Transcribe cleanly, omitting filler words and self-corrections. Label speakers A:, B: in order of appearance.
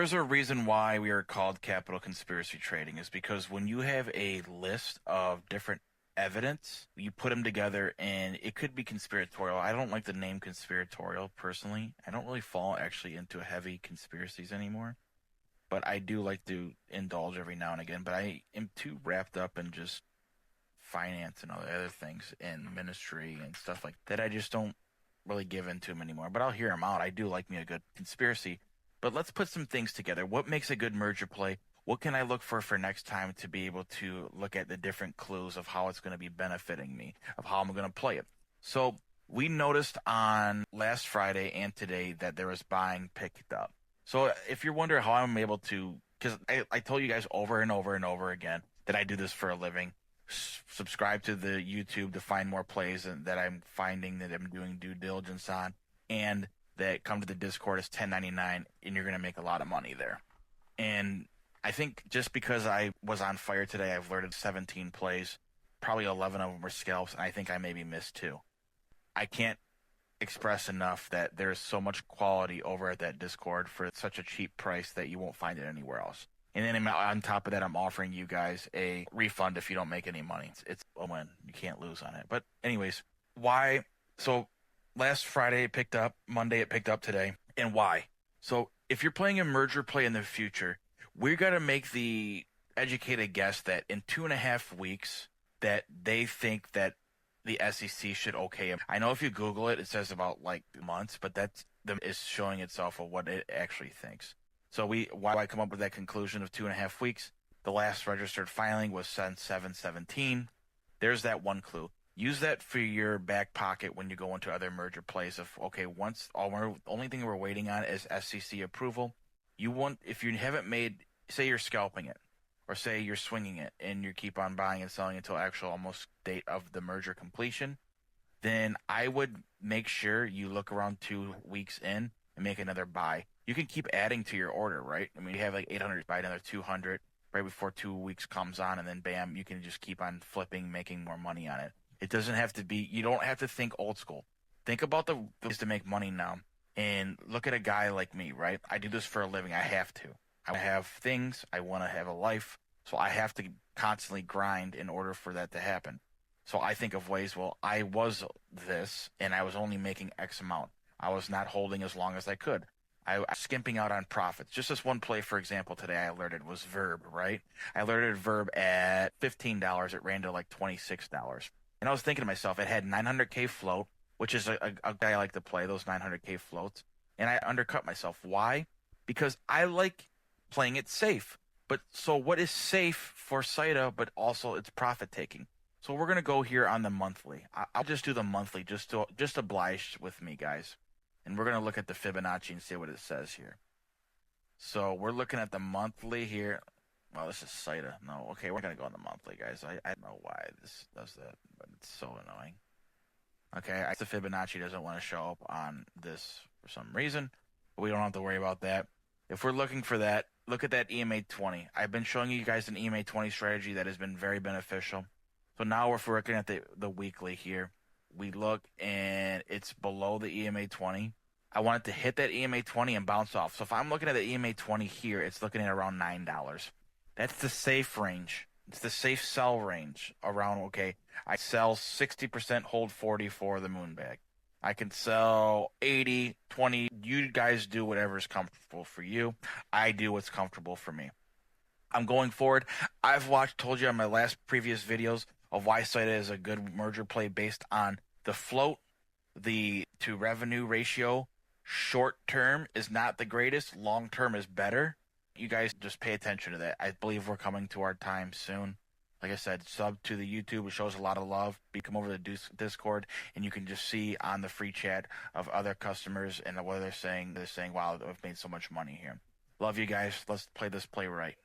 A: there's a reason why we are called capital conspiracy trading, is because when you have a list of different evidence, you put them together and it could be conspiratorial. I don't like the name conspiratorial personally. I don't really fall actually into heavy conspiracies anymore, but I do like to indulge every now and again. But I am too wrapped up in just finance and other things and ministry and stuff like that. I just don't really give into them anymore. But I'll hear them out. I do like me a good conspiracy. But let's put some things together. What makes a good merger play? What can I look for next time to be able to look at the different clues of how it's going to be benefiting me, of how I'm going to play it? So we noticed on last Friday and today that there was buying picked up. So if you're wondering how I'm able to, because I told you guys over and over and over again that I do this for a living. Subscribe to the YouTube to find more plays that I'm finding that I'm doing due diligence on, and that come to the Discord as 1099, and you're going to make a lot of money there. And I think just because I was on fire today, I've alerted 17 plays, probably 11 of them were scalps, and I think I maybe missed 2. I can't express enough that there's so much quality over at that Discord for such a cheap price that you won't find it anywhere else. And then on top of that, I'm offering you guys a refund if you don't make any money. It's a win. You can't lose on it. But anyways, why? So last Friday it picked up. Monday it picked up today. And why? So if you're playing a merger play in the future, we're going to make the educated guess that in 2.5 weeks that they think that the SEC should okay him. I know if you Google it, it says about like months, but that's is showing itself of what it actually thinks. So why do I come up with that conclusion of 2.5 weeks? The last registered filing was 7/17. There's that one clue. Use that for your back pocket when you go into other merger plays. Of okay, only thing we're waiting on is SEC approval. If you haven't made, say you're scalping it, or say you're swinging it, and you keep on buying and selling until actual almost date of the merger completion, then I would make sure you look around 2 weeks in and make another buy. You can keep adding to your order, right? I mean, you have like 800, buy another 200 right before 2 weeks comes on, and then bam, you can just keep on flipping, making more money on it. It doesn't have to be, you don't have to think old school. Think about the ways to make money now, and look at a guy like me, right? I do this for a living. I have to. I have things. I want to have a life, so I have to constantly grind in order for that to happen. So I think of ways, well, I was this, and I was only making X amount. I was not holding as long as I could. I was skimping out on profits. Just this one play, for example, today I alerted was Verb, right? I alerted Verb at $15. It ran to like $26. And I was thinking to myself, it had 900K float, which is a guy I like to play, those 900K floats. And I undercut myself. Why? Because I like playing it safe. But so what is safe for SYTA, but also it's profit taking? So we're going to go here on the monthly. I'll just do the monthly, just oblige with me, guys. And we're going to look at the Fibonacci and see what it says here. So we're looking at the monthly here. Well, this is SYTA. No, okay, we're going to go on the monthly, guys. I don't know why this does that, but it's so annoying. Okay, the Fibonacci doesn't want to show up on this for some reason, but we don't have to worry about that. If we're looking for that, look at that EMA 20. I've been showing you guys an EMA 20 strategy that has been very beneficial. So now if we're looking at the weekly here, we look and it's below the EMA 20. I want it to hit that EMA 20 and bounce off. So if I'm looking at the EMA 20 here, it's looking at around $9. That's the safe range. It's the safe sell range around, okay, I sell 60%, hold 40 for the moon bag. I can sell 80, 20. You guys do whatever is comfortable for you. I do what's comfortable for me. I'm going forward. I've told you on my last previous videos of why SYTA is a good merger play based on the float, the to revenue ratio. Short term is not the greatest. Long term is better. You guys just pay attention to that. I believe we're coming to our time soon. Like I said, sub to the YouTube. It shows a lot of love. You come over to the Discord, and you can just see on the free chat of other customers and what they're saying. They're saying, wow, I've made so much money here. Love you guys. Let's play this play right.